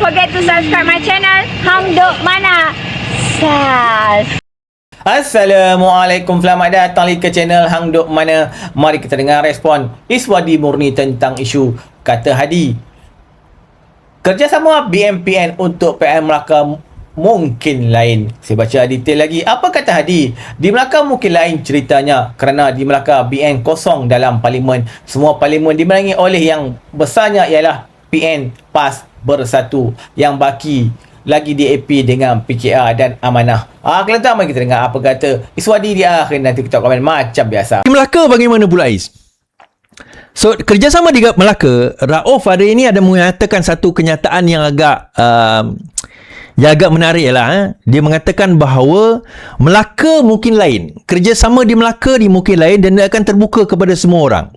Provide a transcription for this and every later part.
forget to subscribe my channel Hang Duk Mana. Assalamualaikum, selamat datang ke channel Hang Duk Mana. Mari kita dengar respon Iswadi Murni tentang isu kata Hadi. Kerjasama BNPN untuk PN Melaka mungkin lain. Saya baca detail lagi. Apa kata Hadi? Di Melaka mungkin lain ceritanya kerana di Melaka BN kosong dalam parlimen. Semua parlimen dimenangi oleh yang besarnya ialah PN PAS Bersatu, yang baki lagi DAP dengan PKR dan Amanah. Kalau tak, mari kita dengar apa kata Iswadi di akhir. Nanti kita komen macam biasa. Di Melaka bagaimana pula Ais? So, kerjasama di Melaka, Rauf hari ini ada mengatakan satu kenyataan yang agak menarik lah. Dia mengatakan bahawa Melaka mungkin lain. Kerjasama di Melaka mungkin lain dan dia akan terbuka kepada semua orang.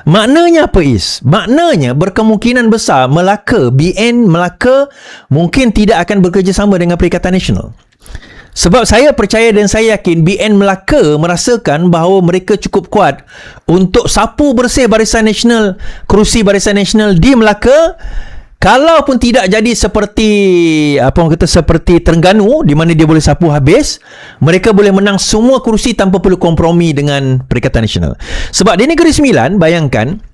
Maknanya apa Is? Maknanya berkemungkinan besar BN Melaka mungkin tidak akan bekerjasama dengan Perikatan Nasional. Sebab saya percaya dan saya yakin BN Melaka merasakan bahawa mereka cukup kuat untuk sapu bersih Barisan Nasional, kerusi Barisan Nasional di Melaka. Kalaupun tidak jadi seperti seperti Terengganu di mana dia boleh sapu habis, mereka boleh menang semua kerusi tanpa perlu kompromi dengan Perikatan Nasional. Sebab di Negeri Sembilan, bayangkan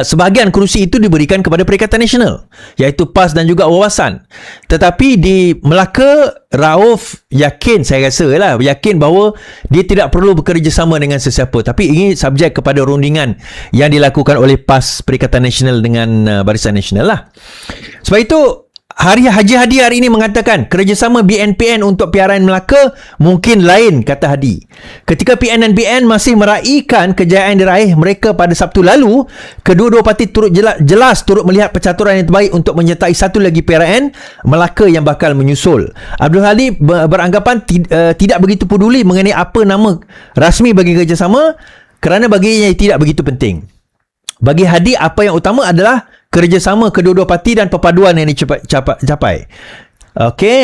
sebahagian kerusi itu diberikan kepada Perikatan Nasional, iaitu PAS dan juga Wawasan. Tetapi di Melaka, Rauf yakin, saya rasa lah, yakin bahawa dia tidak perlu bekerjasama dengan sesiapa. Tapi ini subjek kepada rundingan yang dilakukan oleh PAS Perikatan Nasional dengan Barisan Nasional lah. Sebab itu Haji Hadi hari ini mengatakan kerjasama BNPN untuk PRN Melaka mungkin lain, kata Hadi. Ketika PN dan BN masih meraihkan kejayaan diraih mereka pada Sabtu lalu, kedua-dua parti turut jelas turut melihat percaturan yang terbaik untuk menyertai satu lagi PRN Melaka yang bakal menyusul. Abdul Hadi beranggapan tidak begitu peduli mengenai apa nama rasmi bagi kerjasama kerana baginya tidak begitu penting. Bagi Hadi, apa yang utama adalah kerjasama kedua-dua parti dan perpaduan yang dicapai. Okey,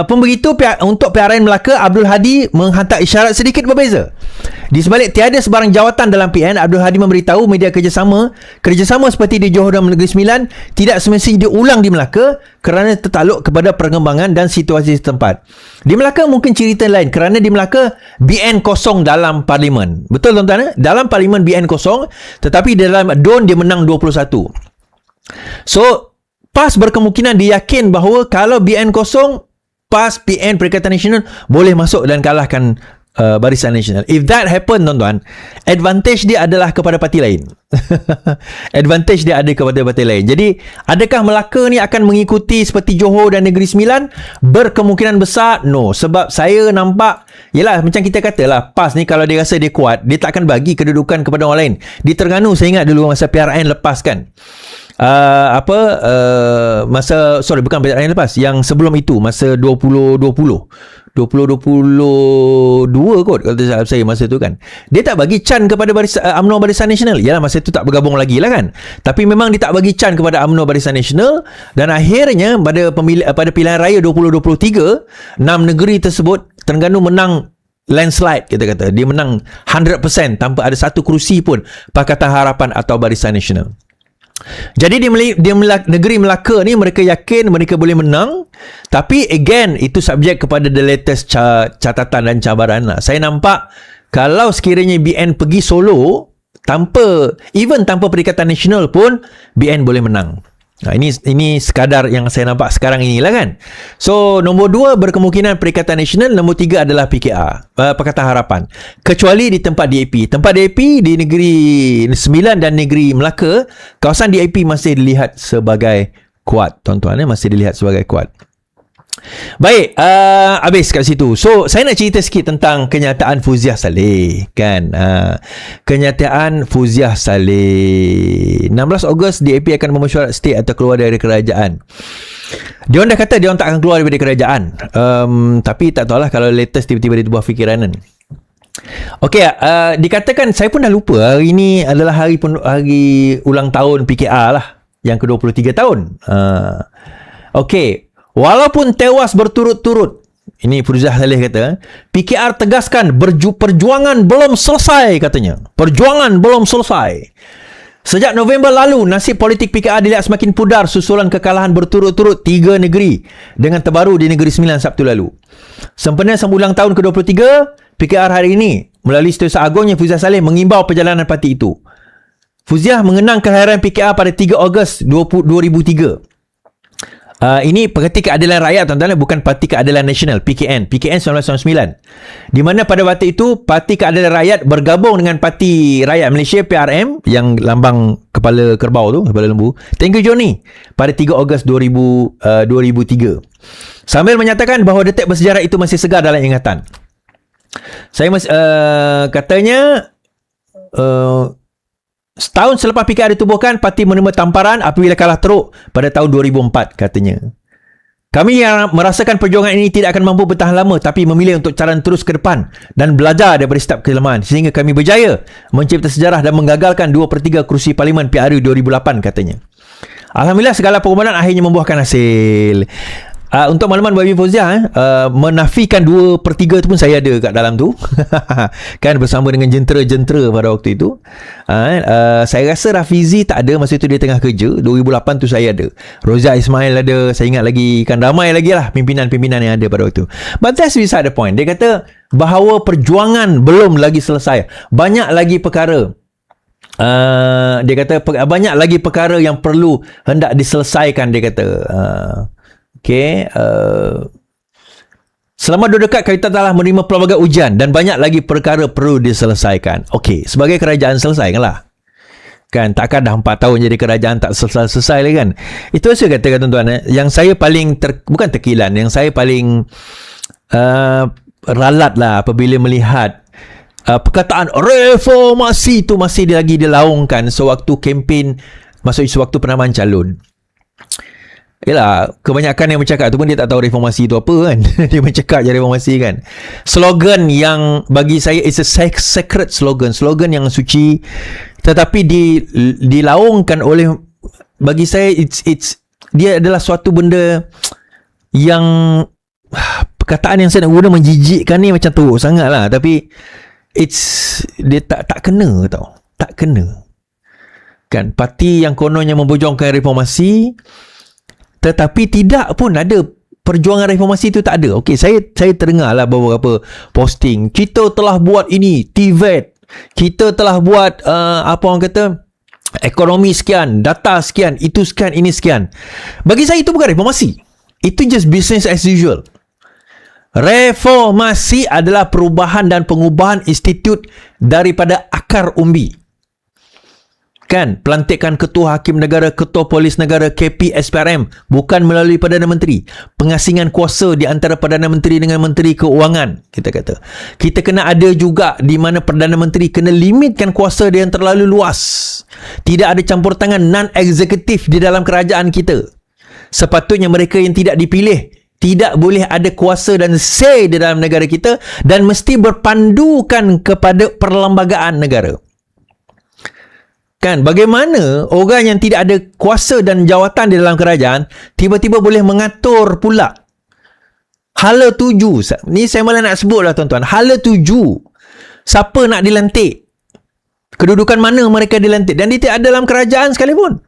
pun begitu untuk PRN Melaka, Abdul Hadi menghantar isyarat sedikit berbeza. Di sebalik tiada sebarang jawatan dalam PN, Abdul Hadi memberitahu media kerjasama seperti di Johor dan Negeri Sembilan tidak semestinya diulang di Melaka kerana tertakluk kepada perkembangan dan situasi setempat. Di Melaka mungkin cerita lain kerana di Melaka BN kosong dalam parlimen. Betul tuan-tuan? Dalam parlimen BN kosong, tetapi dalam DUN dia menang 21. So, PAS berkemungkinan diyakin bahawa kalau BN kosong, PAS, PN, Perikatan Nasional boleh masuk dan kalahkan Barisan Nasional. If that happen, tuan-tuan, advantage dia adalah kepada parti lain. Advantage dia ada kepada parti lain. Jadi, adakah Melaka ni akan mengikuti seperti Johor dan Negeri Sembilan? Berkemungkinan besar, no. Sebab saya nampak, yelah, macam kita katalah, PAS ni kalau dia rasa dia kuat, dia tak akan bagi kedudukan kepada orang lain. Di Terengganu, saya ingat dulu masa PRN lepas kan, bukan PRN lepas, yang sebelum itu, masa 2022 kot kalau tak salah saya masa tu kan, dia tak bagi can kepada UMNO Barisan Nasional. Yalah, masa tu tak bergabung lagi lah kan, tapi memang dia tak bagi can kepada UMNO Barisan Nasional. Dan akhirnya pada pilihan raya 2023, 6 negeri tersebut Terengganu menang landslide, kita kata dia menang 100% tanpa ada satu kerusi pun Pakatan Harapan atau Barisan Nasional. Jadi di negeri Melaka ni mereka yakin mereka boleh menang. Tapi again, itu subjek kepada the latest catatan dan cabaran lah. Saya nampak kalau sekiranya BN pergi solo tanpa Perikatan Nasional pun BN boleh menang. Nah, ini sekadar yang saya nampak sekarang inilah kan. So, nombor 2 berkemungkinan Perikatan Nasional, nombor 3 adalah PKR, Pakatan Harapan. Kecuali di tempat DAP. Tempat DAP di Negeri Sembilan dan Negeri Melaka, kawasan DAP masih dilihat sebagai kuat, tuan-tuan, masih dilihat sebagai kuat. Baik, habis kat situ. So, saya nak cerita sikit tentang kenyataan Fuziah Saleh kan. Kenyataan Fuziah Saleh, 16 Ogos DAP akan memesyuarat stay atau keluar dari kerajaan. Diorang dah kata diorang tak akan keluar daripada kerajaan. Tapi tak tahulah kalau latest tiba-tiba dia berubah fikiran kan. Okey, dikatakan, saya pun dah lupa, hari ini adalah hari ulang tahun PKR lah, yang ke-23 tahun. Okey, walaupun tewas berturut-turut, ini Fuziah Saleh kata, PKR tegaskan perjuangan belum selesai katanya. Perjuangan belum selesai. Sejak November lalu, nasib politik PKR dilihat semakin pudar susulan kekalahan berturut-turut 3 negeri dengan terbaru di Negeri Sembilan Sabtu lalu. Sempena sambut ulang tahun ke-23, PKR hari ini melalui Setiausaha Agongnya Fuziah Saleh mengimbau perjalanan parti itu. Fuziah mengenang kelahiran PKR pada 3 Ogos 2003. Ini Parti Keadilan Rakyat, tuan-tuan, bukan Parti Keadilan Nasional, PKN 1999. Di mana pada waktu itu Parti Keadilan Rakyat bergabung dengan Parti Rakyat Malaysia PRM yang lambang kepala kerbau tu, kepala lembu. Thank you Johnny. Pada 3 Ogos 2003. Sambil menyatakan bahawa detik bersejarah itu masih segar dalam ingatan. Saya katanya setahun selepas PKR ditubuhkan, parti menerima tamparan apabila kalah teruk pada tahun 2004, katanya. Kami yang merasakan perjuangan ini tidak akan mampu bertahan lama, tapi memilih untuk jalan terus ke depan dan belajar daripada setiap kelemahan sehingga kami berjaya mencipta sejarah dan menggagalkan 2/3 kerusi Parlimen PRU 2008, katanya. Alhamdulillah segala pengorbanan akhirnya membuahkan hasil. Untuk makluman bagi Fuziah, menafikan 2/3 tu pun saya ada kat dalam tu. Kan bersama dengan jentera-jentera pada waktu itu. Saya rasa Rafizi tak ada masa itu, dia tengah kerja. 2008 tu saya ada. Roza Ismail ada, saya ingat lagi, kan ramai lagi lah pimpinan-pimpinan yang ada pada waktu itu. But that's beside the point. Dia kata bahawa perjuangan belum lagi selesai. Banyak lagi perkara. Dia kata banyak lagi perkara yang perlu hendak diselesaikan, dia kata. Okay, selama 2 dekad kita telah menerima pelbagai ujian dan banyak lagi perkara perlu diselesaikan. Okey, sebagai kerajaan selesaikanlah. Kan takkan dah 4 tahun jadi kerajaan tak selesai lagi kan. Itu saya katakan tuan-tuan, yang saya paling bukan terkilan, yang saya paling ralat lah apabila melihat perkataan reformasi tu masih lagi dilaungkan sewaktu kempen, maksudnya sewaktu penamaan calon. Yalah, kebanyakan yang bercakap tu pun dia tak tahu reformasi tu apa kan. Dia bercakap je reformasi kan. Slogan yang bagi saya is a sacred slogan, slogan yang suci, tetapi dilaungkan oleh, bagi saya dia adalah suatu benda yang perkataan yang saya nak guna menjijikkan ni macam teruk sangat lah, tapi dia tak kena tau, tak kena kan. Parti yang kononnya memperjuangkan reformasi tetapi tidak pun ada perjuangan reformasi itu, tak ada. Okey, saya terdengar lah beberapa posting, kita telah buat ini, TVET, kita telah buat apa orang kata, ekonomi sekian, data sekian, itu sekian, ini sekian. Bagi saya itu bukan reformasi, itu just business as usual. Reformasi adalah perubahan dan pengubahan institut daripada akar umbi. Kan, pelantikan ketua hakim negara, ketua polis negara, KP, SPRM bukan melalui Perdana Menteri. Pengasingan kuasa di antara Perdana Menteri dengan Menteri Keuangan, kita kata. Kita kena ada juga di mana Perdana Menteri kena limitkan kuasa dia yang terlalu luas. Tidak ada campur tangan non-eksekutif di dalam kerajaan kita. Sepatutnya mereka yang tidak dipilih tidak boleh ada kuasa dan say di dalam negara kita dan mesti berpandukan kepada perlembagaan negara. Kan, bagaimana orang yang tidak ada kuasa dan jawatan di dalam kerajaan tiba-tiba boleh mengatur pula hala tuju. Ni saya malah nak sebut lah tuan-tuan, hala tuju siapa nak dilantik, kedudukan mana mereka dilantik, dan dia tidak ada dalam kerajaan sekalipun.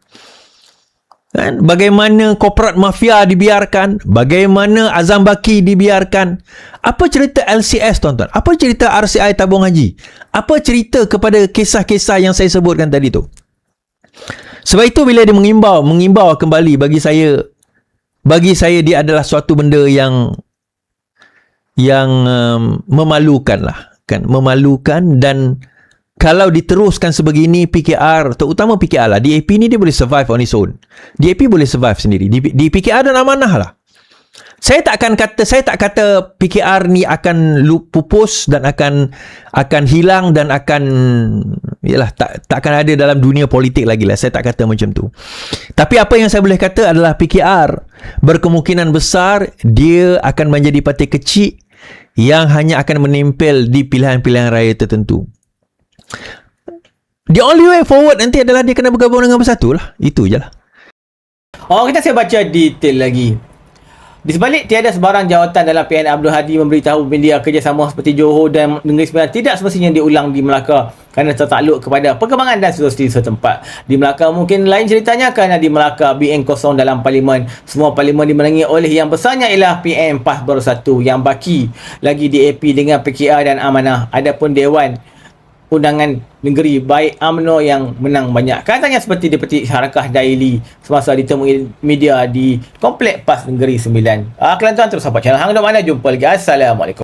Kan, bagaimana korporat mafia dibiarkan, bagaimana Azam Baki dibiarkan. Apa cerita LCS tuan-tuan? Apa cerita RCI tabung haji? Apa cerita kepada kisah-kisah yang saya sebutkan tadi tu? Sebab itu bila dia mengimbau kembali, bagi saya dia adalah suatu benda yang memalukan lah, kan, memalukan. Dan kalau diteruskan sebegini, PKR, terutama PKR lah, DAP ni dia boleh survive on its own. DAP boleh survive sendiri. Di PKR dan amanah lah. Saya tak kata PKR ni akan pupus dan akan hilang dan akan, yalah, tak akan ada dalam dunia politik lagi lah. Saya tak kata macam tu. Tapi apa yang saya boleh kata adalah PKR berkemungkinan besar dia akan menjadi parti kecil yang hanya akan menempel di pilihan-pilihan raya tertentu. The only way forward nanti adalah dia kena bergabung dengan Bersatu lah. Itu je lah. Kita saya baca detail lagi. Di sebalik tiada sebarang jawatan dalam PN Abdul Hadi memberitahu media kerjasama seperti Johor dan Negeri Sembilan tidak semestinya diulang di Melaka kerana tertakluk kepada perkembangan dan situasi setempat. Di Melaka mungkin lain ceritanya kerana di Melaka BN kosong dalam parlimen. Semua parlimen dimenangi oleh yang besarnya ialah PN PAS baru satu yang baki lagi DAP dengan PKR dan Amanah. Adapun Dewan Undangan Negeri baik UMNO yang menang banyak. Katanya seperti dipetik Harakah Daily semasa ditemui media di Komplek PAS Negeri Sembilan. Kelantan terus sampai channel Hang Dok Mana. Jumpa lagi. Assalamualaikum.